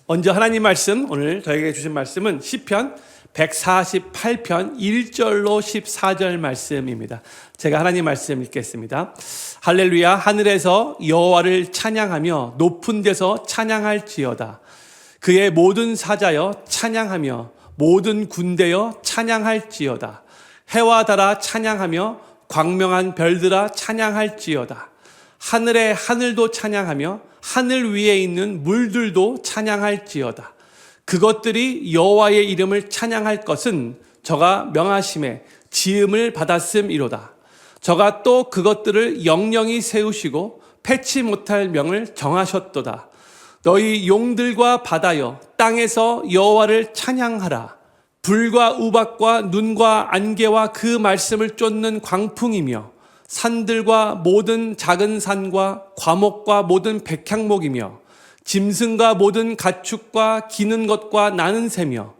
먼저 하나님 말씀, 오늘 저에게 주신 말씀은 시편 148편 1절로 14절 말씀입니다. 제가 하나님 말씀 읽겠습니다. 할렐루야. 하늘에서 여호와를 찬양하며 높은 데서 찬양할지어다. 그의 모든 사자여 찬양하며 모든 군대여 찬양할지어다. 해와 달아 찬양하며 광명한 별들아 찬양할지어다. 하늘의 하늘도 찬양하며 하늘 위에 있는 물들도 찬양할지어다. 그것들이 여호와의 이름을 찬양할 것은 저가 명하심에 지음을 받았음이로다. 저가 또 그것들을 영영히 세우시고 패치 못할 명을 정하셨도다. 너희 용들과 바다여 땅에서 여호와를 찬양하라. 불과 우박과 눈과 안개와 그 말씀을 쫓는 광풍이며 산들과 모든 작은 산과 과목과 모든 백향목이며 짐승과 모든 가축과 기는 것과 나는 새며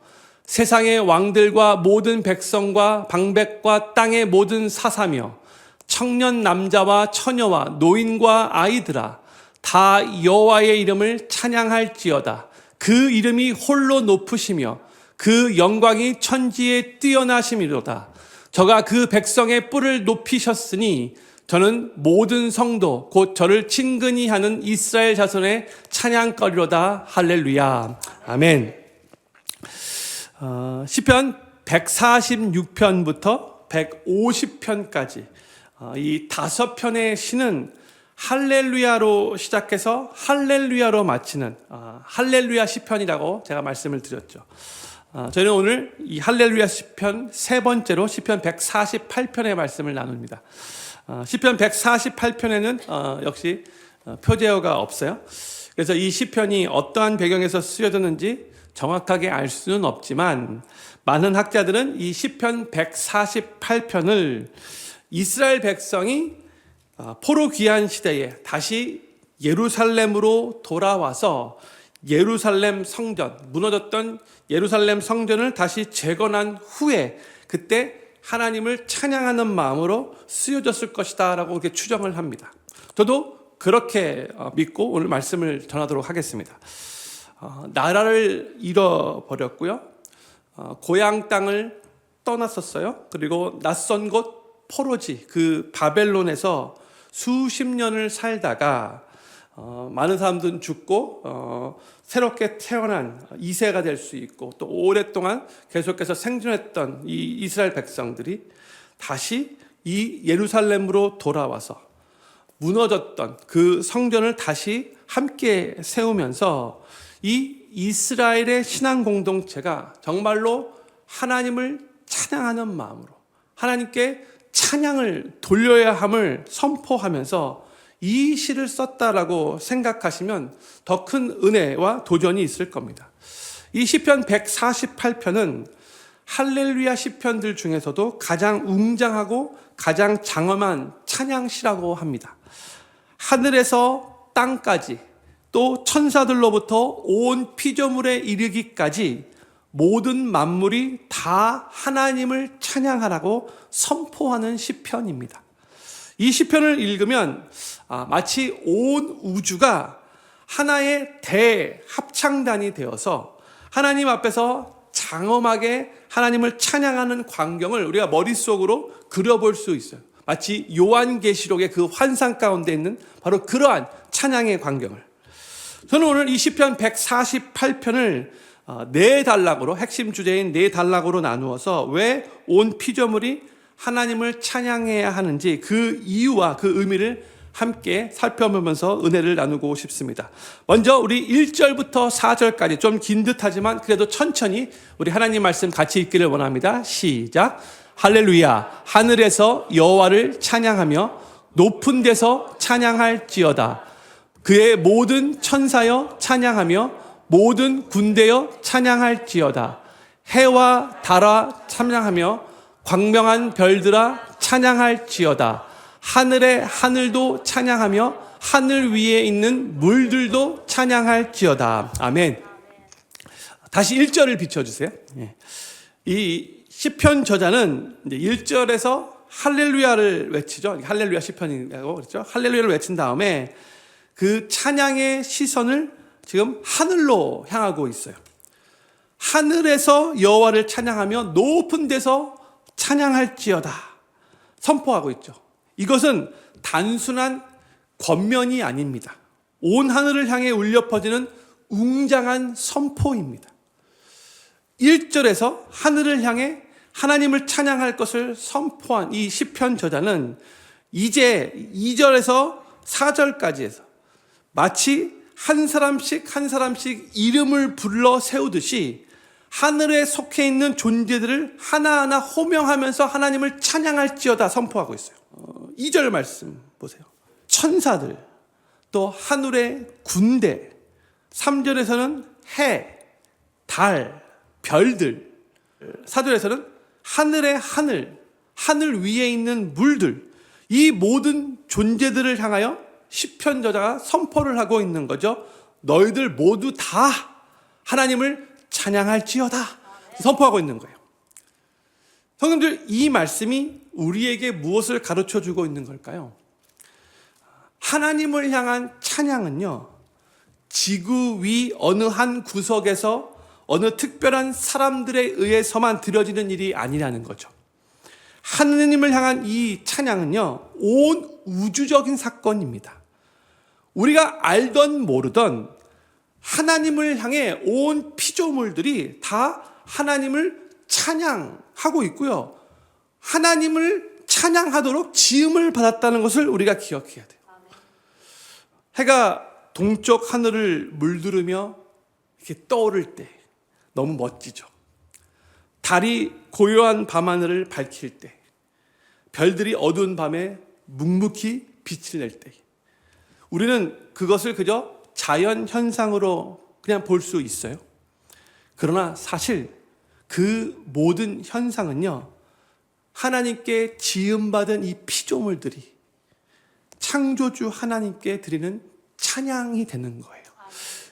세상의 왕들과 모든 백성과 방백과 땅의 모든 사사며 청년 남자와 처녀와 노인과 아이들아 다 여호와의 이름을 찬양할지어다. 그 이름이 홀로 높으시며 그 영광이 천지에 뛰어나심이로다. 저가 그 백성의 뿔을 높이셨으니 저는 모든 성도 곧 저를 친근히 하는 이스라엘 자손의 찬양거리로다. 할렐루야. 아멘. 시편 146편부터 150편까지 이 5편의 시는 할렐루야로 시작해서 할렐루야로 마치는 할렐루야 시편이라고 제가 말씀을 드렸죠. 저는 오늘 이 할렐루야 시편 세 번째로 시편 148편의 말씀을 나눕니다. 시편 148편에는 역시 표제어가 없어요. 그래서 이 시편이 어떠한 배경에서 쓰여졌는지 정확하게 알 수는 없지만 많은 학자들은 이 시편 148편을 이스라엘 백성이 포로 귀환 시대에 다시 예루살렘으로 돌아와서 예루살렘 성전, 무너졌던 예루살렘 성전을 다시 재건한 후에 그때 하나님을 찬양하는 마음으로 쓰여졌을 것이다 라고 이렇게 추정을 합니다. 저도 그렇게 믿고 오늘 말씀을 전하도록 하겠습니다. 나라를 잃어버렸고요. 고향 땅을 떠났었어요. 그리고 낯선 곳 포로지, 그 바벨론에서 수십 년을 살다가 많은 사람들은 죽고 새롭게 태어난 2세가 될 수 있고 또 오랫동안 계속해서 생존했던 이 이스라엘 백성들이 다시 이 예루살렘으로 돌아와서 무너졌던 그 성전을 다시 함께 세우면서 이 이스라엘의 신앙 공동체가 정말로 하나님을 찬양하는 마음으로 하나님께 찬양을 돌려야 함을 선포하면서 이 시를 썼다라고 생각하시면 더 큰 은혜와 도전이 있을 겁니다. 이 시편 148편은 할렐루야 시편들 중에서도 가장 웅장하고 가장 장엄한 찬양시라고 합니다. 하늘에서 땅까지 또 천사들로부터 온 피조물에 이르기까지 모든 만물이 다 하나님을 찬양하라고 선포하는 시편입니다. 이 시편을 읽으면 마치 온 우주가 하나의 대합창단이 되어서 하나님 앞에서 장엄하게 하나님을 찬양하는 광경을 우리가 머릿속으로 그려볼 수 있어요. 마치 요한계시록의 그 환상 가운데 있는 바로 그러한 찬양의 광경을. 저는 오늘 이 시편 148편을 네 단락으로, 핵심 주제인 네 단락으로 나누어서 왜 온 피조물이 하나님을 찬양해야 하는지 그 이유와 그 의미를 함께 살펴보면서 은혜를 나누고 싶습니다. 먼저 우리 1절부터 4절까지 좀 긴 듯하지만 그래도 천천히 우리 하나님 말씀 같이 읽기를 원합니다. 시작. 할렐루야. 하늘에서 여호와를 찬양하며 높은 데서 찬양할지어다. 그의 모든 천사여 찬양하며 모든 군대여 찬양할지어다. 해와 달아 찬양하며 광명한 별들아 찬양할지어다. 하늘의 하늘도 찬양하며 하늘 위에 있는 물들도 찬양할지어다. 아멘. 다시 1절을 비춰주세요. 이 시편 저자는 이제 1절에서 할렐루야를 외치죠. 할렐루야 시편이라고 그랬죠. 할렐루야를 외친 다음에 그 찬양의 시선을 지금 하늘로 향하고 있어요. 하늘에서 여호와를 찬양하며 높은 데서 찬양할지어다 선포하고 있죠. 이것은 단순한 권면이 아닙니다. 온 하늘을 향해 울려 퍼지는 웅장한 선포입니다. 1절에서 하늘을 향해 하나님을 찬양할 것을 선포한 이 시편 저자는 이제 2절에서 4절까지 해서 마치 한 사람씩 한 사람씩 이름을 불러 세우듯이 하늘에 속해 있는 존재들을 하나하나 호명하면서 하나님을 찬양할지어다 선포하고 있어요. 2절 말씀 보세요. 천사들, 또 하늘의 군대, 3절에서는 해, 달, 별들, 4절에서는 하늘의 하늘, 하늘 위에 있는 물들, 이 모든 존재들을 향하여 시편 저자가 선포를 하고 있는 거죠. 너희들 모두 다 하나님을 찬양할지어다 선포하고 있는 거예요. 성도님들, 이 말씀이 우리에게 무엇을 가르쳐 주고 있는 걸까요? 하나님을 향한 찬양은요, 지구 위 어느 한 구석에서 어느 특별한 사람들에 의해서만 드려지는 일이 아니라는 거죠. 하느님을 향한 이 찬양은요, 온 우주적인 사건입니다. 우리가 알던 모르던 하나님을 향해 온 피조물들이 다 하나님을 찬양하고 있고요. 하나님을 찬양하도록 지음을 받았다는 것을 우리가 기억해야 돼요. 해가 동쪽 하늘을 물두르며 이렇게 떠오를 때 너무 멋지죠. 달이 고요한 밤하늘을 밝힐 때, 별들이 어두운 밤에 묵묵히 빛을 낼 때, 우리는 그것을 그저 자연 현상으로 그냥 볼 수 있어요. 그러나 사실 그 모든 현상은요, 하나님께 지음받은 이 피조물들이 창조주 하나님께 드리는 찬양이 되는 거예요.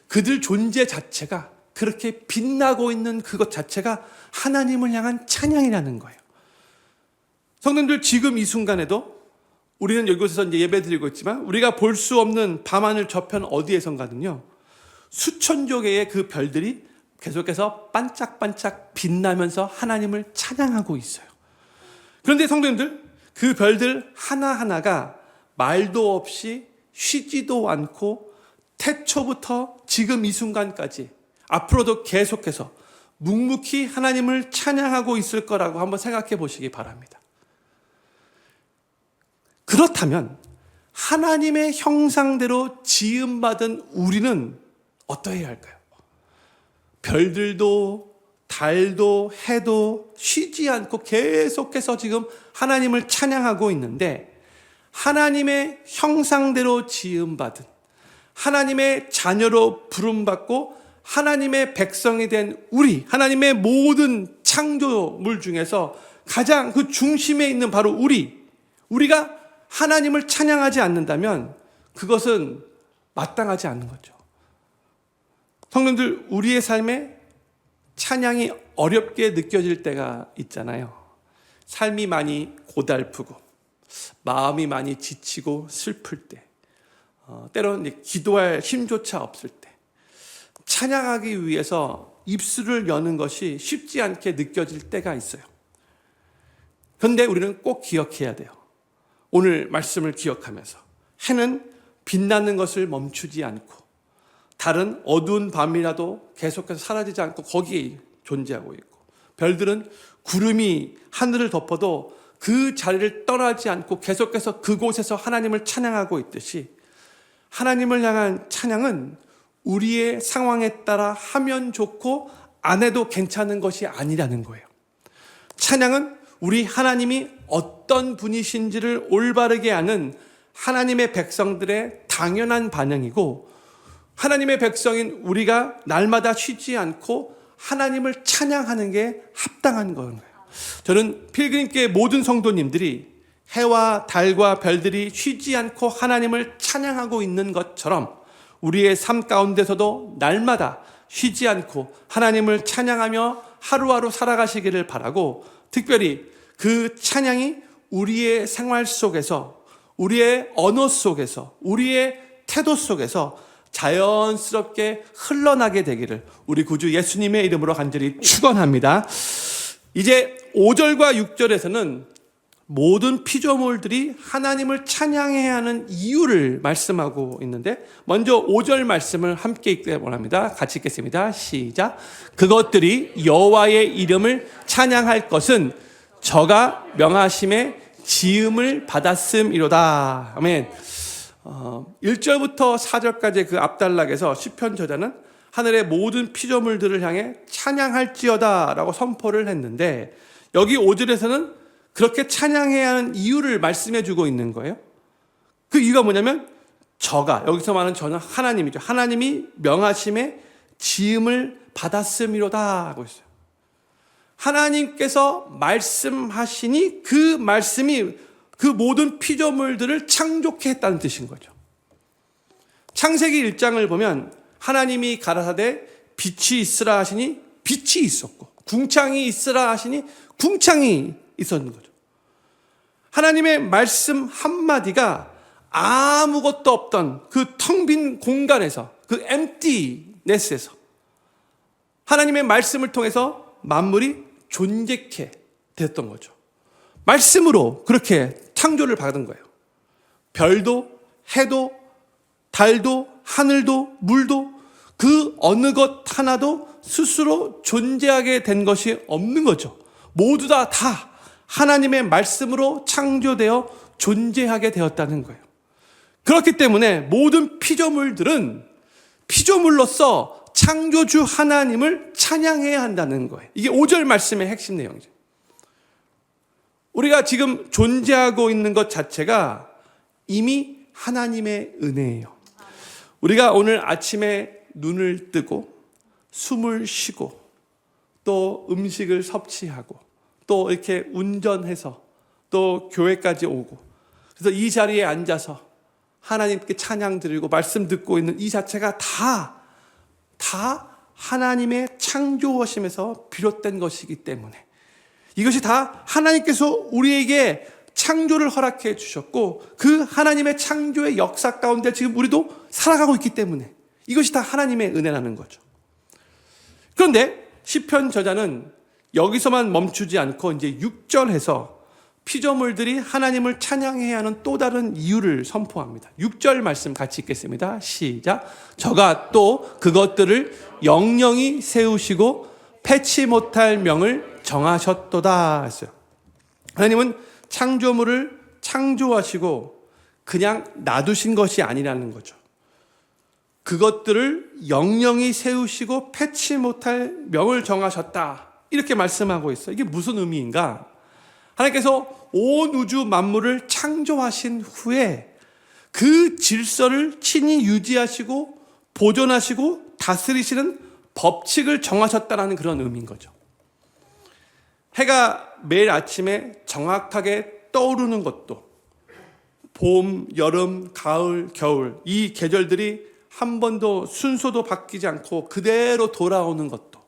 그들 존재 자체가, 그렇게 빛나고 있는 그것 자체가 하나님을 향한 찬양이라는 거예요. 성도님들, 지금 이 순간에도 우리는 이곳에서 이제 예배 드리고 있지만 우리가 볼 수 없는 밤하늘 저편 어디에선가는요, 수천조 개의 그 별들이 계속해서 반짝반짝 빛나면서 하나님을 찬양하고 있어요. 그런데 성도님들, 그 별들 하나하나가 말도 없이 쉬지도 않고 태초부터 지금 이 순간까지 앞으로도 계속해서 묵묵히 하나님을 찬양하고 있을 거라고 한번 생각해 보시기 바랍니다. 그렇다면 하나님의 형상대로 지음받은 우리는 어떠해야 할까요? 별들도 달도 해도 쉬지 않고 계속해서 지금 하나님을 찬양하고 있는데, 하나님의 형상대로 지음받은, 하나님의 자녀로 부름받고 하나님의 백성이 된 우리, 하나님의 모든 창조물 중에서 가장 그 중심에 있는 바로 우리가 하나님을 찬양하지 않는다면 그것은 마땅하지 않는 거죠. 성도님들, 우리의 삶에 찬양이 어렵게 느껴질 때가 있잖아요. 삶이 많이 고달프고 마음이 많이 지치고 슬플 때, 때로는 기도할 힘조차 없을 때, 찬양하기 위해서 입술을 여는 것이 쉽지 않게 느껴질 때가 있어요. 그런데 우리는 꼭 기억해야 돼요. 오늘 말씀을 기억하면서 해는 빛나는 것을 멈추지 않고, 달은 어두운 밤이라도 계속해서 사라지지 않고 거기에 존재하고 있고, 별들은 구름이 하늘을 덮어도 그 자리를 떠나지 않고 계속해서 그곳에서 하나님을 찬양하고 있듯이, 하나님을 향한 찬양은 우리의 상황에 따라 하면 좋고 안 해도 괜찮은 것이 아니라는 거예요. 찬양은 우리 하나님이 어떤 분이신지를 올바르게 아는 하나님의 백성들의 당연한 반응이고, 하나님의 백성인 우리가 날마다 쉬지 않고 하나님을 찬양하는 게 합당한 거예요. 저는 필그림교회 모든 성도님들이 해와 달과 별들이 쉬지 않고 하나님을 찬양하고 있는 것처럼 우리의 삶 가운데서도 날마다 쉬지 않고 하나님을 찬양하며 하루하루 살아가시기를 바라고, 특별히 그 찬양이 우리의 생활 속에서, 우리의 언어 속에서, 우리의 태도 속에서 자연스럽게 흘러나게 되기를 우리 구주 예수님의 이름으로 간절히 축원합니다. 이제 5절과 6절에서는 모든 피조물들이 하나님을 찬양해야 하는 이유를 말씀하고 있는데, 먼저 5절 말씀을 함께 읽기 원합니다. 같이 읽겠습니다. 시작. 그것들이 여호와의 이름을 찬양할 것은 저가 명하심에 지음을 받았음이로다. 아멘. 1절부터 4절까지 그 앞단락에서 시편 저자는 하늘의 모든 피조물들을 향해 찬양할지어다 라고 선포를 했는데, 여기 5절에서는 그렇게 찬양해야 하는 이유를 말씀해 주고 있는 거예요. 그 이유가 뭐냐면 저가, 여기서 말하는 저는 하나님이죠. 하나님이 명하심에 지음을 받았음이로다 하고 있어요. 하나님께서 말씀하시니 그 말씀이 그 모든 피조물들을 창조케 했다는 뜻인 거죠. 창세기 1장을 보면 하나님이 가라사대 빛이 있으라 하시니 빛이 있었고, 궁창이 있으라 하시니 궁창이 있었는 거죠. 하나님의 말씀 한마디가 아무것도 없던 그 텅 빈 공간에서, 그 emptiness에서 하나님의 말씀을 통해서 만물이 존재케 됐던 거죠. 말씀으로 그렇게 창조를 받은 거예요. 별도, 해도, 달도, 하늘도, 물도, 그 어느 것 하나도 스스로 존재하게 된 것이 없는 거죠. 모두 다 하나님의 말씀으로 창조되어 존재하게 되었다는 거예요. 그렇기 때문에 모든 피조물들은 피조물로서 창조주 하나님을 찬양해야 한다는 거예요. 이게 5절 말씀의 핵심 내용이죠. 우리가 지금 존재하고 있는 것 자체가 이미 하나님의 은혜예요. 우리가 오늘 아침에 눈을 뜨고 숨을 쉬고 또 음식을 섭취하고 또 이렇게 운전해서 또 교회까지 오고, 그래서 이 자리에 앉아서 하나님께 찬양 드리고 말씀 듣고 있는 이 자체가 다 하나님의 창조하심에서 비롯된 것이기 때문에, 이것이 다 하나님께서 우리에게 창조를 허락해 주셨고 그 하나님의 창조의 역사 가운데 지금 우리도 살아가고 있기 때문에 이것이 다 하나님의 은혜라는 거죠. 그런데 시편 저자는 여기서만 멈추지 않고 이제 6절에서 피조물들이 하나님을 찬양해야 하는 또 다른 이유를 선포합니다. 6절 말씀 같이 읽겠습니다. 시작. 저가 또 그것들을 영영히 세우시고 패치 못할 명을 정하셨도다 했어요. 하나님은 창조물을 창조하시고 그냥 놔두신 것이 아니라는 거죠. 그것들을 영영히 세우시고 패치 못할 명을 정하셨다, 이렇게 말씀하고 있어요. 이게 무슨 의미인가? 하나님께서 온 우주 만물을 창조하신 후에 그 질서를 친히 유지하시고 보존하시고 다스리시는 법칙을 정하셨다는 그런 의미인 거죠. 해가 매일 아침에 정확하게 떠오르는 것도, 봄, 여름, 가을, 겨울 이 계절들이 한 번도 순서도 바뀌지 않고 그대로 돌아오는 것도,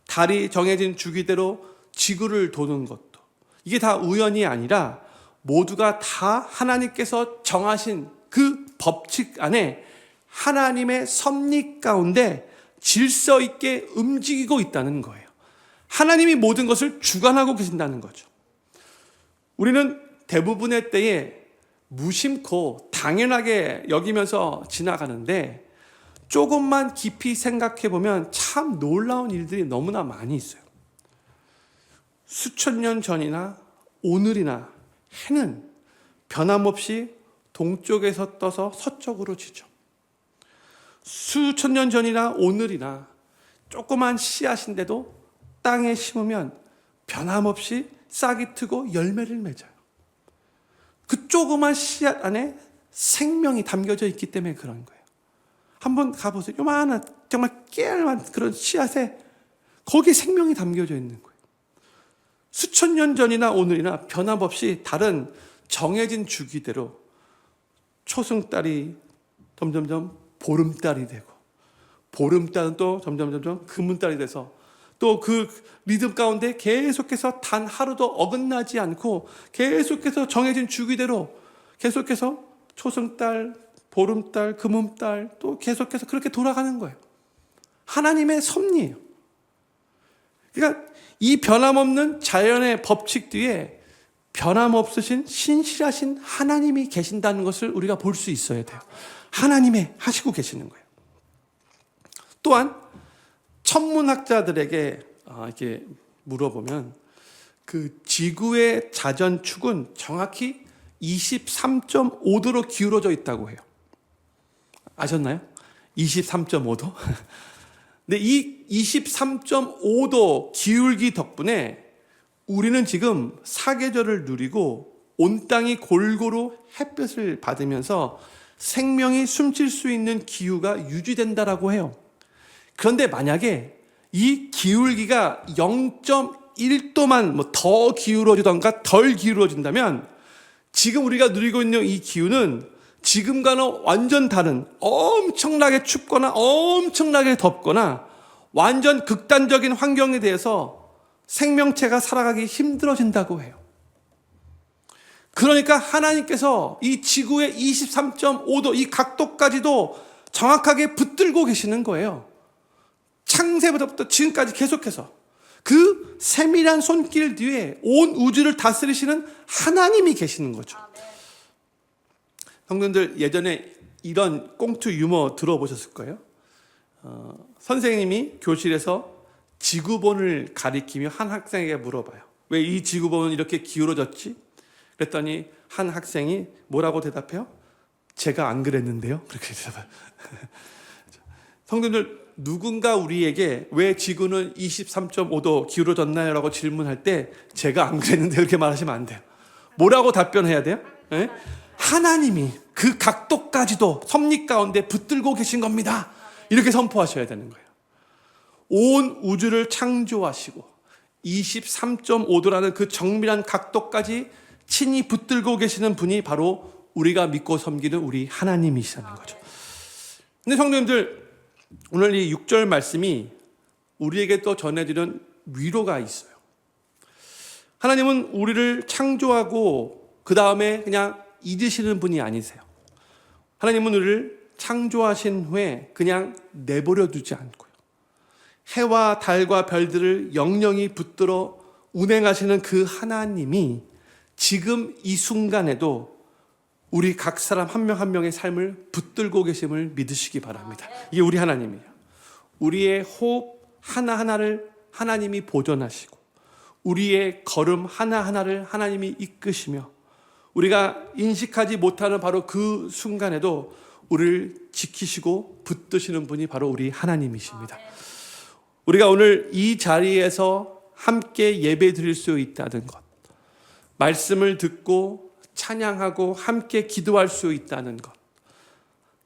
달이 정해진 주기대로 지구를 도는 것도, 이게 다 우연이 아니라 모두가 다 하나님께서 정하신 그 법칙 안에 하나님의 섭리 가운데 질서 있게 움직이고 있다는 거예요. 하나님이 모든 것을 주관하고 계신다는 거죠. 우리는 대부분의 때에 무심코 당연하게 여기면서 지나가는데, 조금만 깊이 생각해 보면 참 놀라운 일들이 너무나 많이 있어요. 수천 년 전이나 오늘이나 해는 변함없이 동쪽에서 떠서 서쪽으로 지죠. 수천 년 전이나 오늘이나 조그만 씨앗인데도 땅에 심으면 변함없이 싹이 트고 열매를 맺어요. 그 조그만 씨앗 안에 생명이 담겨져 있기 때문에 그런 거예요. 한번 가보세요. 요만한 정말 깨알만 그런 씨앗에 거기에 생명이 담겨져 있는 거예요. 수천 년 전이나 오늘이나 변함없이 다른 정해진 주기대로 초승달이 점점점 보름달이 되고, 보름달은 또 점점점 금운달이 돼서 또 그 리듬 가운데 계속해서 단 하루도 어긋나지 않고 계속해서 정해진 주기대로 계속해서 초승달, 보름달, 금음달 또 계속해서 그렇게 돌아가는 거예요. 하나님의 섭리예요. 그러니까 이 변함없는 자연의 법칙 뒤에 변함없으신 신실하신 하나님이 계신다는 것을 우리가 볼 수 있어야 돼요. 하나님의 하시고 계시는 거예요. 또한 천문학자들에게 이렇게 물어보면 그 지구의 자전축은 정확히 23.5도로 기울어져 있다고 해요. 아셨나요? 23.5도? 근데 이 23.5도 기울기 덕분에 우리는 지금 사계절을 누리고 온 땅이 골고루 햇볕을 받으면서 생명이 숨쉴 수 있는 기후가 유지된다라고 해요. 그런데 만약에 이 기울기가 0.1도만 더 기울어지던가 덜 기울어진다면 지금 우리가 누리고 있는 이 기후는 지금과는 완전 다른 엄청나게 춥거나 엄청나게 덥거나 완전 극단적인 환경에 대해서 생명체가 살아가기 힘들어진다고 해요. 그러니까 하나님께서 이 지구의 23.5도 이 각도까지도 정확하게 붙들고 계시는 거예요. 창세부터 지금까지 계속해서 그 세밀한 손길 뒤에 온 우주를 다스리시는 하나님이 계시는 거죠. 성도님들 예전에 이런 꽁트 유머 들어보셨을 거예요. 선생님이 교실에서 지구본을 가리키며 한 학생에게 물어봐요. 왜 이 지구본은 이렇게 기울어졌지? 그랬더니 한 학생이 뭐라고 대답해요? 제가 안 그랬는데요. 그렇게 대답해요. 성도님들 누군가 우리에게 왜 지구는 23.5도 기울어졌나요? 라고 질문할 때 제가 안 그랬는데 이렇게 말하시면 안 돼요. 뭐라고 답변해야 돼요? 네? 하나님이 그 각도까지도 섭리 가운데 붙들고 계신 겁니다. 이렇게 선포하셔야 되는 거예요. 온 우주를 창조하시고 23.5도라는 그 정밀한 각도까지 친히 붙들고 계시는 분이 바로 우리가 믿고 섬기는 우리 하나님이시라는 거죠. 근데 성도님들 오늘 이 6절 말씀이 우리에게 또 전해주는 위로가 있어요. 하나님은 우리를 창조하고 그 다음에 그냥 잊으시는 분이 아니세요. 하나님은 우리를 창조하신 후에 그냥 내버려 두지 않고요. 해와 달과 별들을 영영히 붙들어 운행하시는 그 하나님이 지금 이 순간에도 우리 각 사람 한 명 한 명의 삶을 붙들고 계심을 믿으시기 바랍니다. 이게 우리 하나님이에요. 우리의 호흡 하나하나를 하나님이 보존하시고 우리의 걸음 하나하나를 하나님이 이끄시며 우리가 인식하지 못하는 바로 그 순간에도 우리를 지키시고 붙드시는 분이 바로 우리 하나님이십니다. 우리가 오늘 이 자리에서 함께 예배 드릴 수 있다는 것, 말씀을 듣고 찬양하고 함께 기도할 수 있다는 것,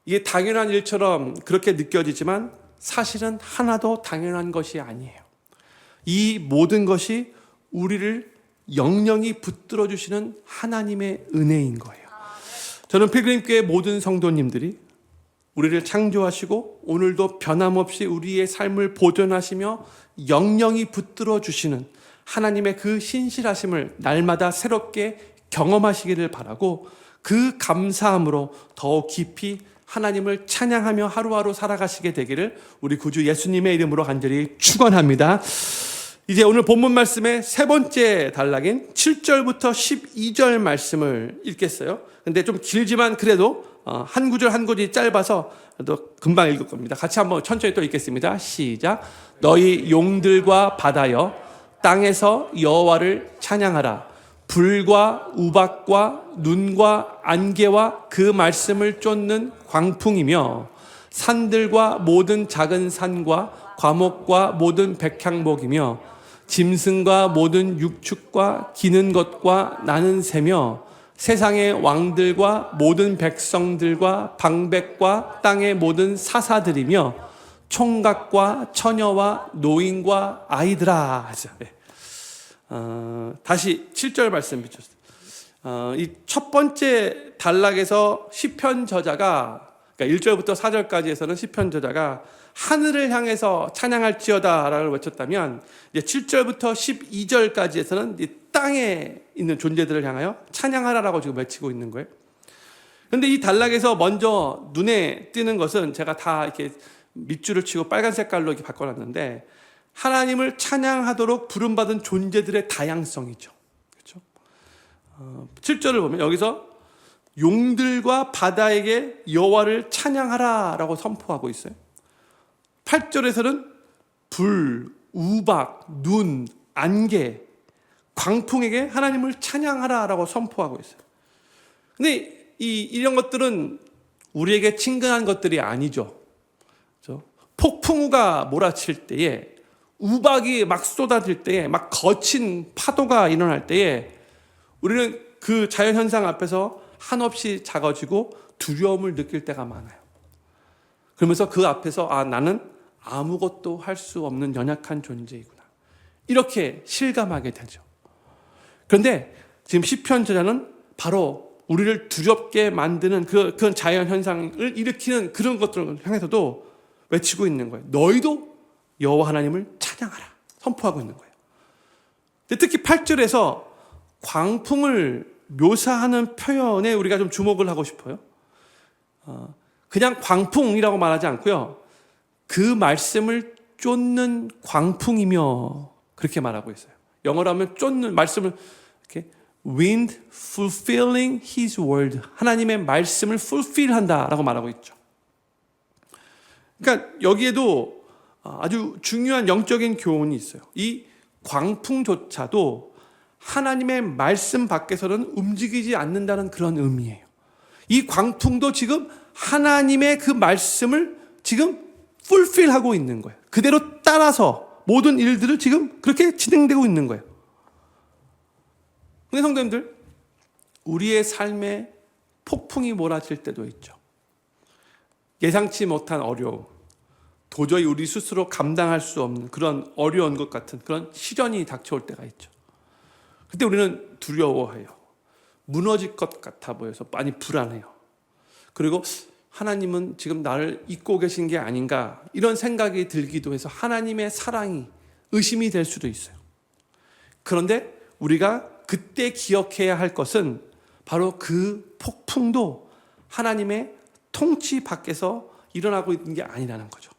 이게 당연한 일처럼 그렇게 느껴지지만 사실은 하나도 당연한 것이 아니에요. 이 모든 것이 우리를 영영히 붙들어 주시는 하나님의 은혜인 거예요. 저는 필그림교회 모든 성도님들이 우리를 창조하시고 오늘도 변함없이 우리의 삶을 보존하시며 영영히 붙들어 주시는 하나님의 그 신실하심을 날마다 새롭게 경험하시기를 바라고 그 감사함으로 더욱 깊이 하나님을 찬양하며 하루하루 살아가시게 되기를 우리 구주 예수님의 이름으로 간절히 축원합니다. 이제 오늘 본문 말씀의 세 번째 단락인 7절부터 12절 말씀을 읽겠어요. 근데 좀 길지만 그래도 한 구절 한 구절이 짧아서 또 금방 읽을 겁니다. 같이 한번 천천히 또 읽겠습니다. 시작. 너희 용들과 바다여 땅에서 여호와를 찬양하라. 불과 우박과 눈과 안개와 그 말씀을 쫓는 광풍이며 산들과 모든 작은 산과 과목과 모든 백향목이며 짐승과 모든 육축과 기는 것과 나는 새며 세상의 왕들과 모든 백성들과 방백과 땅의 모든 사사들이며 총각과 처녀와 노인과 아이들아. 다시 7절 말씀 비쳤어요. 이 첫 번째 단락에서 시편 저자가 그러니까 1절부터 4절까지에서는 시편 저자가 하늘을 향해서 찬양할지어다라고 외쳤다면 이제 7절부터 12절까지에서는 이 땅에 있는 존재들을 향하여 찬양하라라고 지금 외치고 있는 거예요. 근데 이 단락에서 먼저 눈에 띄는 것은 제가 다 이렇게 밑줄을 치고 빨간 색깔로 이렇게 바꿔놨는데, 하나님을 찬양하도록 부름받은 존재들의 다양성이죠. 그렇죠? 7절을 보면 여기서 용들과 바다에게 여호와를 찬양하라라고 선포하고 있어요. 8절에서는 불, 우박, 눈, 안개, 광풍에게 하나님을 찬양하라라고 선포하고 있어요. 근데 이런 것들은 우리에게 친근한 것들이 아니죠. 그렇죠? 폭풍우가 몰아칠 때에, 우박이 막 쏟아질 때에, 막 거친 파도가 일어날 때에 우리는 그 자연현상 앞에서 한없이 작아지고 두려움을 느낄 때가 많아요. 그러면서 그 앞에서 나는 아무것도 할 수 없는 연약한 존재이구나, 이렇게 실감하게 되죠. 그런데 지금 시편 저자는 바로 우리를 두렵게 만드는 그런 자연현상을 일으키는 그런 것들을 향해서도 외치고 있는 거예요. 너희도 여호와 하나님을 찬양하라, 선포하고 있는 거예요. 특히 8절에서 광풍을 묘사하는 표현에 우리가 좀 주목을 하고 싶어요. 그냥 광풍이라고 말하지 않고요, 그 말씀을 쫓는 광풍이며, 그렇게 말하고 있어요. 영어로 하면 쫓는 말씀을 이렇게 wind fulfilling his word, 하나님의 말씀을 fulfill 한다라고 말하고 있죠. 그러니까 여기에도 아주 중요한 영적인 교훈이 있어요. 이 광풍조차도 하나님의 말씀 밖에서는 움직이지 않는다는 그런 의미예요. 이 광풍도 지금 하나님의 그 말씀을 지금 fulfill하고 있는 거예요. 그대로 따라서 모든 일들을 지금 그렇게 진행되고 있는 거예요. 근데 성도님들, 우리의 삶에 폭풍이 몰아칠 때도 있죠. 예상치 못한 어려움, 도저히 우리 스스로 감당할 수 없는 그런 어려운 것 같은 그런 시련이 닥쳐올 때가 있죠. 그때 우리는 두려워해요. 무너질 것 같아 보여서 많이 불안해요. 그리고 하나님은 지금 나를 잊고 계신 게 아닌가, 이런 생각이 들기도 해서 하나님의 사랑이 의심이 될 수도 있어요. 그런데 우리가 그때 기억해야 할 것은 바로 그 폭풍도 하나님의 통치 밖에서 일어나고 있는 게 아니라는 거죠.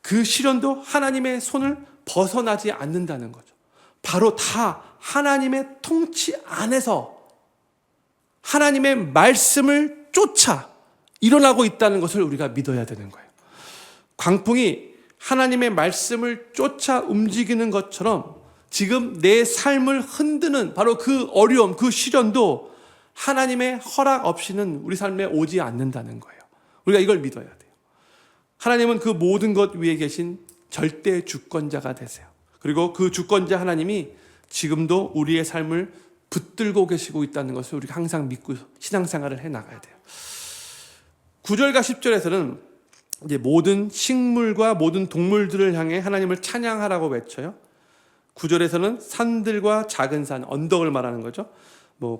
그 시련도 하나님의 손을 벗어나지 않는다는 거죠. 바로 다 하나님의 통치 안에서 하나님의 말씀을 쫓아 일어나고 있다는 것을 우리가 믿어야 되는 거예요. 광풍이 하나님의 말씀을 쫓아 움직이는 것처럼 지금 내 삶을 흔드는 바로 그 어려움, 그 시련도 하나님의 허락 없이는 우리 삶에 오지 않는다는 거예요. 우리가 이걸 믿어야 돼요. 하나님은 그 모든 것 위에 계신 절대 주권자가 되세요. 그리고 그 주권자 하나님이 지금도 우리의 삶을 붙들고 계시고 있다는 것을 우리가 항상 믿고 신앙생활을 해나가야 돼요. 9절과 10절에서는 이제 모든 식물과 모든 동물들을 향해 하나님을 찬양하라고 외쳐요. 9절에서는 산들과 작은 산, 언덕을 말하는 거죠.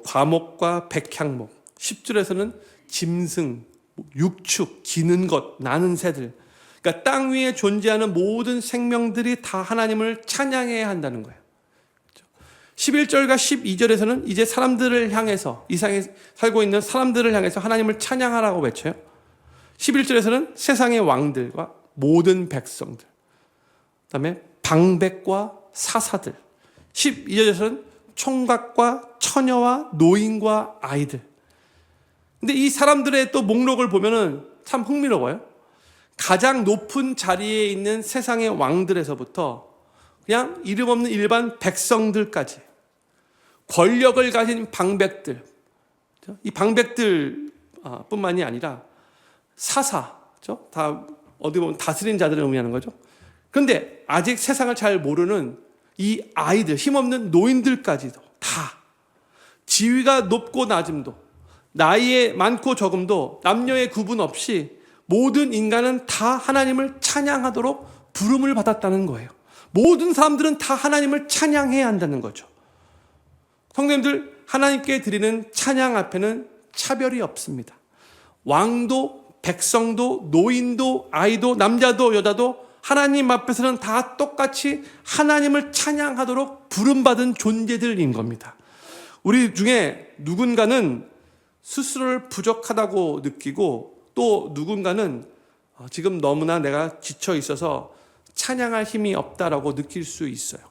과목과 백향목. 10절에서는 짐승, 육축, 기는 것, 나는 새들. 그러니까 땅 위에 존재하는 모든 생명들이 다 하나님을 찬양해야 한다는 거예요. 11절과 12절에서는 이제 사람들을 향해서, 이 세상에 살고 있는 사람들을 향해서 하나님을 찬양하라고 외쳐요. 11절에서는 세상의 왕들과 모든 백성들, 그다음에 방백과 사사들. 12절에서는 총각과 처녀와 노인과 아이들. 근데 이 사람들의 또 목록을 보면은 참 흥미로워요. 가장 높은 자리에 있는 세상의 왕들에서부터 그냥 이름 없는 일반 백성들까지, 권력을 가진 방백들, 이 방백들 뿐만이 아니라 사사, 다 어디 보면 다스린 자들을 의미하는 거죠. 그런데 아직 세상을 잘 모르는 이 아이들, 힘없는 노인들까지도 다, 지위가 높고 낮음도, 나이에 많고 적음도, 남녀의 구분 없이 모든 인간은 다 하나님을 찬양하도록 부름을 받았다는 거예요. 모든 사람들은 다 하나님을 찬양해야 한다는 거죠. 성도님들, 하나님께 드리는 찬양 앞에는 차별이 없습니다. 왕도, 백성도, 노인도, 아이도, 남자도, 여자도 하나님 앞에서는 다 똑같이 하나님을 찬양하도록 부름받은 존재들인 겁니다. 우리 중에 누군가는 스스로를 부족하다고 느끼고 또 누군가는 지금 너무나 내가 지쳐 있어서 찬양할 힘이 없다라고 느낄 수 있어요.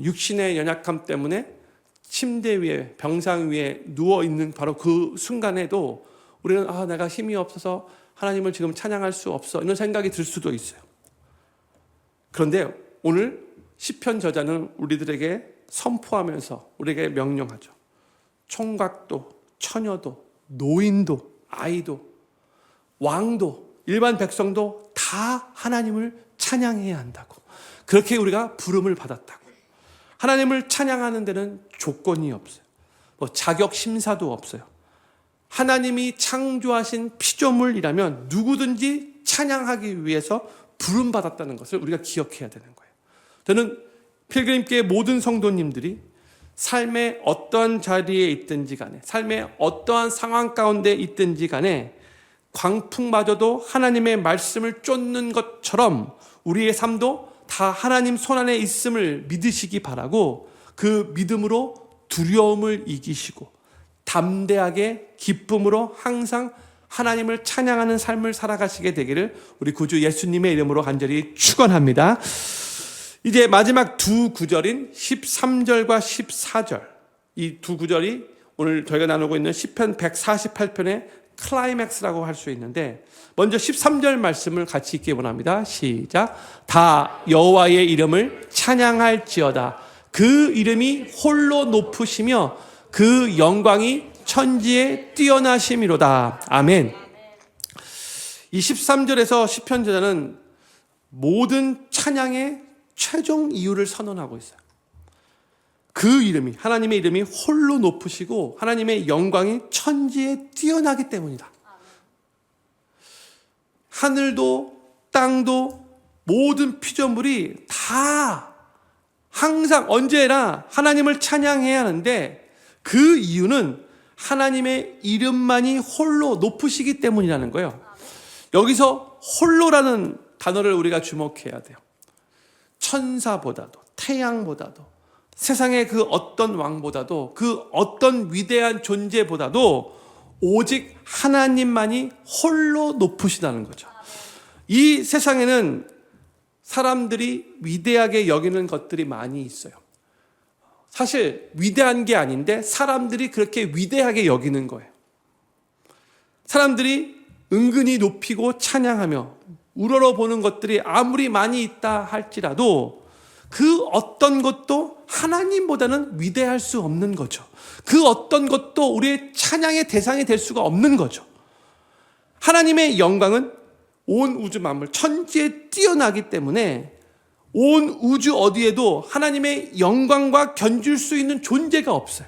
육신의 연약함 때문에 침대 위에 병상 위에 누워 있는 바로 그 순간에도 우리는 내가 힘이 없어서 하나님을 지금 찬양할 수 없어 이런 생각이 들 수도 있어요. 그런데 오늘 시편 저자는 우리들에게 선포하면서 우리에게 명령하죠. 총각도 처녀도 노인도 아이도 왕도 일반 백성도 다 하나님을 찬양해야 한다고. 그렇게 우리가 부름을 받았다고. 하나님을 찬양하는 데는 조건이 없어요. 자격 심사도 없어요. 하나님이 창조하신 피조물이라면 누구든지 찬양하기 위해서 부름받았다는 것을 우리가 기억해야 되는 거예요. 저는 필그림교회 모든 성도님들이 삶의 어떠한 자리에 있든지 간에, 삶의 어떠한 상황 가운데 있든지 간에 광풍마저도 하나님의 말씀을 쫓는 것처럼 우리의 삶도 다 하나님 손안에 있음을 믿으시기 바라고, 그 믿음으로 두려움을 이기시고 담대하게 기쁨으로 항상 하나님을 찬양하는 삶을 살아가시게 되기를 우리 구주 예수님의 이름으로 간절히 축원합니다. 이제 마지막 두 구절인 13절과 14절, 이 두 구절이 오늘 저희가 나누고 있는 시편 148편의 클라이맥스라고 할 수 있는데, 먼저 13절 말씀을 같이 읽기 원합니다. 시작. 다 여호와의 이름을 찬양할지어다. 그 이름이 홀로 높으시며 그 영광이 천지에 뛰어나심이로다. 아멘. 이 13절에서 시편 저자는 모든 찬양의 최종 이유를 선언하고 있어요. 그 이름이, 하나님의 이름이 홀로 높으시고 하나님의 영광이 천지에 뛰어나기 때문이다. 하늘도 땅도 모든 피조물이 다 항상 언제나 하나님을 찬양해야 하는데, 그 이유는 하나님의 이름만이 홀로 높으시기 때문이라는 거예요. 여기서 홀로라는 단어를 우리가 주목해야 돼요. 천사보다도 태양보다도 세상의 그 어떤 왕보다도 그 어떤 위대한 존재보다도 오직 하나님만이 홀로 높으시다는 거죠. 이 세상에는 사람들이 위대하게 여기는 것들이 많이 있어요. 사실 위대한 게 아닌데 사람들이 그렇게 위대하게 여기는 거예요. 사람들이 은근히 높이고 찬양하며 우러러보는 것들이 아무리 많이 있다 할지라도 그 어떤 것도 하나님보다는 위대할 수 없는 거죠. 그 어떤 것도 우리의 찬양의 대상이 될 수가 없는 거죠. 하나님의 영광은 온 우주 만물 천지에 뛰어나기 때문에 온 우주 어디에도 하나님의 영광과 견줄 수 있는 존재가 없어요.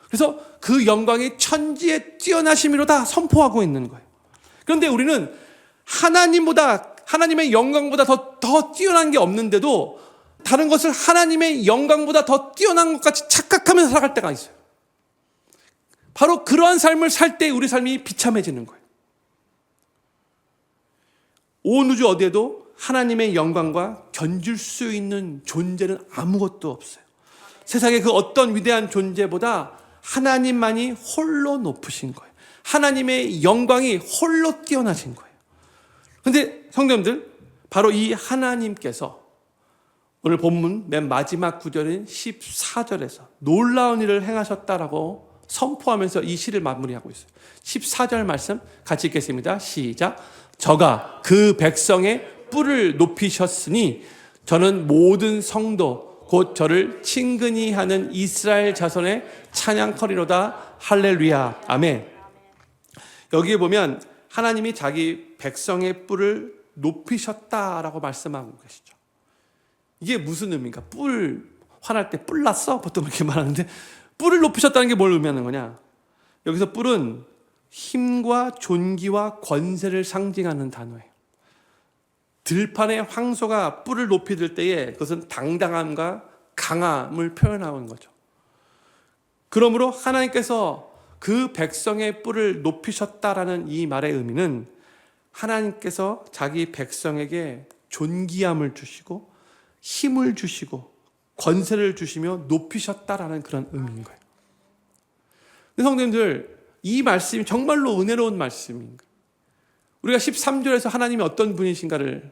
그래서 그 영광이 천지에 뛰어나심이로다 선포하고 있는 거예요. 그런데 우리는 하나님의 영광보다 더 뛰어난 게 없는데도 다른 것을 하나님의 영광보다 더 뛰어난 것 같이 착각하면서 살아갈 때가 있어요. 바로 그러한 삶을 살 때 우리 삶이 비참해지는 거예요. 온 우주 어디에도 하나님의 영광과 견줄 수 있는 존재는 아무것도 없어요. 세상의 그 어떤 위대한 존재보다 하나님만이 홀로 높으신 거예요. 하나님의 영광이 홀로 뛰어나신 거예요. 그런데 성도님들, 바로 이 하나님께서 오늘 본문 맨 마지막 구절인 14절에서 놀라운 일을 행하셨다라고 선포하면서 이 시를 마무리하고 있어요. 14절 말씀 같이 읽겠습니다. 시작. 저가 그 백성의 뿔을 높이셨으니 저는 모든 성도 곧 저를 친근히 하는 이스라엘 자손의 찬양거리로다. 할렐루야. 아멘. 여기에 보면 하나님이 자기 백성의 뿔을 높이셨다라고 말씀하고 계시죠. 이게 무슨 의미인가? 뿔 화날 때 뿔 났어? 보통 그렇게 말하는데 뿔을 높이셨다는 게 뭘 의미하는 거냐? 여기서 뿔은 힘과 존귀와 권세를 상징하는 단어예요. 들판에 황소가 뿔을 높이 들 때에 그것은 당당함과 강함을 표현하는 거죠. 그러므로 하나님께서 그 백성의 뿔을 높이셨다라는 이 말의 의미는 하나님께서 자기 백성에게 존귀함을 주시고 힘을 주시고 권세를 주시며 높이셨다라는 그런 의미인 거예요. 근데 성도님들, 이 말씀이 정말로 은혜로운 말씀인가? 우리가 13절에서 하나님이 어떤 분이신가를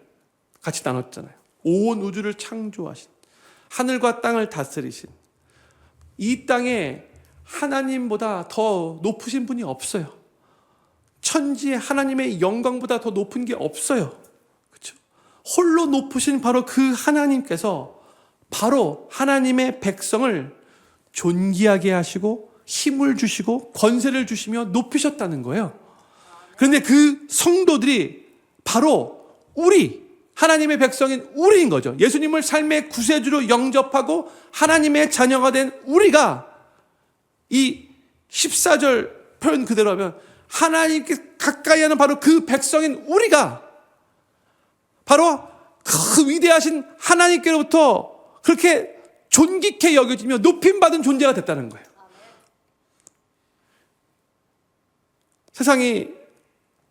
같이 나눴잖아요. 온 우주를 창조하신, 하늘과 땅을 다스리신, 이 땅에 하나님보다 더 높으신 분이 없어요. 천지에 하나님의 영광보다 더 높은 게 없어요. 그렇죠? 홀로 높으신 바로 그 하나님께서 바로 하나님의 백성을 존귀하게 하시고 힘을 주시고 권세를 주시며 높이셨다는 거예요. 그런데 그 성도들이 바로 우리 하나님의 백성인 우리인 거죠. 예수님을 삶의 구세주로 영접하고 하나님의 자녀가 된 우리가 이 14절 표현 그대로 하면 하나님께 가까이 하는 바로 그 백성인 우리가 바로 그 위대하신 하나님께로부터 그렇게 존귀케 여겨지며 높임받은 존재가 됐다는 거예요. 세상이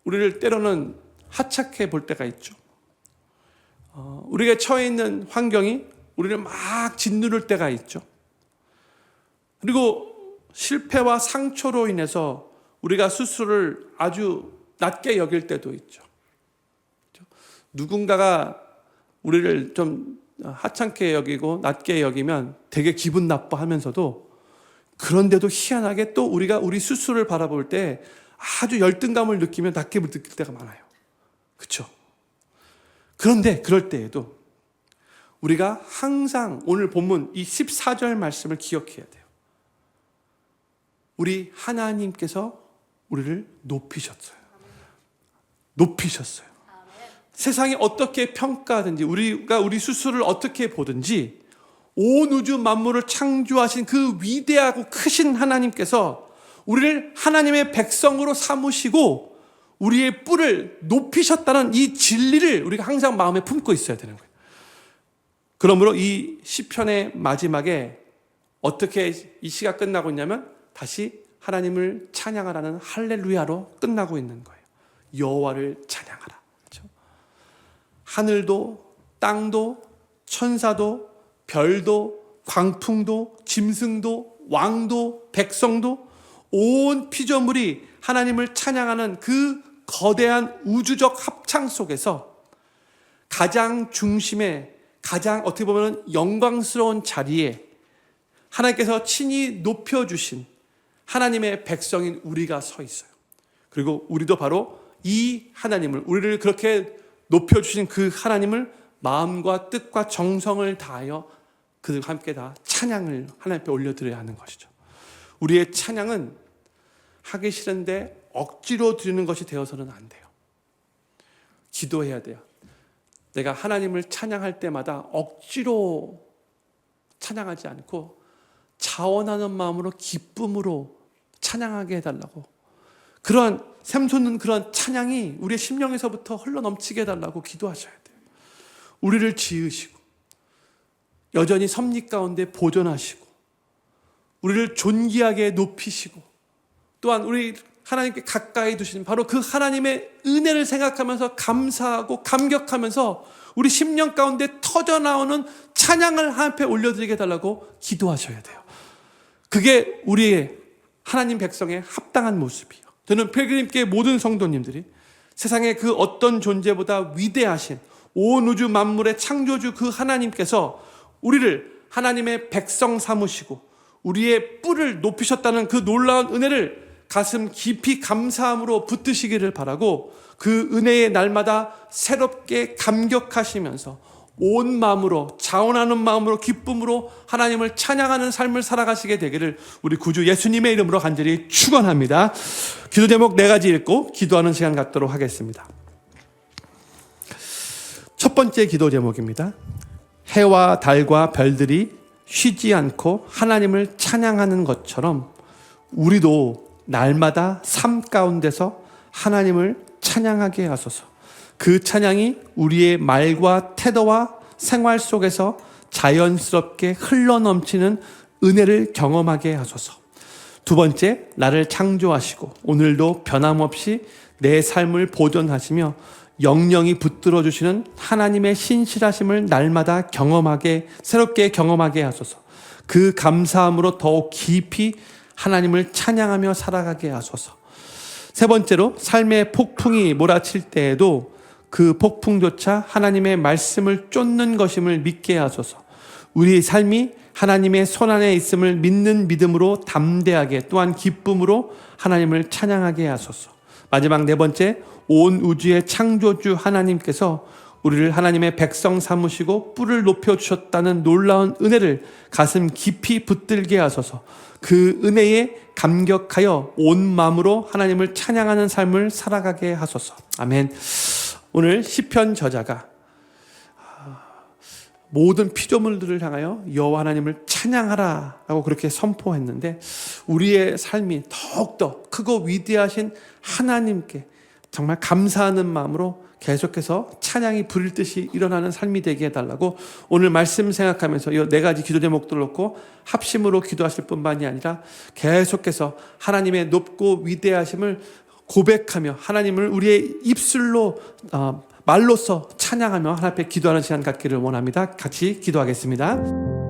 우리를 때로는 하찮게 볼 때가 있죠. 우리가 처해 있는 환경이 우리를 막 짓누를 때가 있죠. 그리고 실패와 상처로 인해서 우리가 스스로를 아주 낮게 여길 때도 있죠. 누군가가 우리를 좀 하찮게 여기고 낮게 여기면 되게 기분 나빠하면서도 그런데도 희한하게 또 우리가 우리 스스로를 바라볼 때 아주 열등감을 느끼며 낮게 느낄 때가 많아요. 그렇죠? 그런데 그럴 때에도 우리가 항상 오늘 본문 이 14절 말씀을 기억해야 돼요. 우리 하나님께서 우리를 높이셨어요. 높이셨어요. 세상이 어떻게 평가하든지 우리가 우리 스스로를 어떻게 보든지 온 우주 만물을 창조하신 그 위대하고 크신 하나님께서 우리를 하나님의 백성으로 삼으시고 우리의 뿔을 높이셨다는 이 진리를 우리가 항상 마음에 품고 있어야 되는 거예요. 그러므로 이 시편의 마지막에 어떻게 이 시가 끝나고 있냐면 다시 하나님을 찬양하라는 할렐루야로 끝나고 있는 거예요. 여호와를 찬양하라. 그렇죠? 하늘도 땅도 천사도 별도 광풍도 짐승도 왕도 백성도 온 피조물이 하나님을 찬양하는 그 거대한 우주적 합창 속에서 가장 중심에 가장 어떻게 보면 영광스러운 자리에 하나님께서 친히 높여주신 하나님의 백성인 우리가 서 있어요. 그리고 우리도 바로 이 하나님을, 우리를 그렇게 높여주신 그 하나님을 마음과 뜻과 정성을 다하여 그들과 함께 다 찬양을 하나님 앞에 올려드려야 하는 것이죠. 우리의 찬양은 하기 싫은데 억지로 드리는 것이 되어서는 안 돼요. 기도해야 돼요. 내가 하나님을 찬양할 때마다 억지로 찬양하지 않고 자원하는 마음으로 기쁨으로 찬양하게 해달라고, 그런 샘솟는 그런 찬양이 우리의 심령에서부터 흘러넘치게 해달라고 기도하셔야 돼요. 우리를 지으시고 여전히 섭리 가운데 보존하시고 우리를 존귀하게 높이시고 또한 우리 하나님께 가까이 두신 바로 그 하나님의 은혜를 생각하면서 감사하고 감격하면서 우리 심령 가운데 터져나오는 찬양을 하나님 앞에 올려드리게 해달라고 기도하셔야 돼요. 그게 우리의 하나님 백성의 합당한 모습이에요. 저는 필그림교회 모든 성도님들이 세상의 그 어떤 존재보다 위대하신 온 우주 만물의 창조주 그 하나님께서 우리를 하나님의 백성 삼으시고 우리의 뿔을 높이셨다는 그 놀라운 은혜를 가슴 깊이 감사함으로 붙드시기를 바라고 그 은혜의 날마다 새롭게 감격하시면서 온 마음으로 자원하는 마음으로 기쁨으로 하나님을 찬양하는 삶을 살아가시게 되기를 우리 구주 예수님의 이름으로 간절히 축원합니다. 기도 제목 4가지 읽고 기도하는 시간 갖도록 하겠습니다. 첫 번째 기도 제목입니다. 해와 달과 별들이 쉬지 않고 하나님을 찬양하는 것처럼 우리도 날마다 삶 가운데서 하나님을 찬양하게 하소서. 그 찬양이 우리의 말과 태도와 생활 속에서 자연스럽게 흘러넘치는 은혜를 경험하게 하소서. 두 번째, 나를 창조하시고 오늘도 변함없이 내 삶을 보존하시며 영영이 붙들어 주시는 하나님의 신실하심을 날마다 새롭게 경험하게 하소서. 그 감사함으로 더욱 깊이 하나님을 찬양하며 살아가게 하소서. 세 번째로 삶의 폭풍이 몰아칠 때에도 그 폭풍조차 하나님의 말씀을 쫓는 것임을 믿게 하소서. 우리의 삶이 하나님의 손안에 있음을 믿는 믿음으로 담대하게 또한 기쁨으로 하나님을 찬양하게 하소서. 마지막 네 번째, 온 우주의 창조주 하나님께서 우리를 하나님의 백성 삼으시고 뿔을 높여주셨다는 놀라운 은혜를 가슴 깊이 붙들게 하소서. 그 은혜에 감격하여 온 마음으로 하나님을 찬양하는 삶을 살아가게 하소서. 아멘. 오늘 시편 저자가 모든 피조물들을 향하여 여호와 하나님을 찬양하라 라고 그렇게 선포했는데, 우리의 삶이 더욱더 크고 위대하신 하나님께 정말 감사하는 마음으로 계속해서 찬양이 불일 듯이 일어나는 삶이 되게 해달라고 오늘 말씀 생각하면서 이 네 가지 기도 제목들을 놓고 합심으로 기도하실 뿐만이 아니라 계속해서 하나님의 높고 위대하심을 고백하며 하나님을 우리의 입술로 말로써 찬양하며 하나님 앞에 기도하는 시간 갖기를 원합니다. 같이 기도하겠습니다.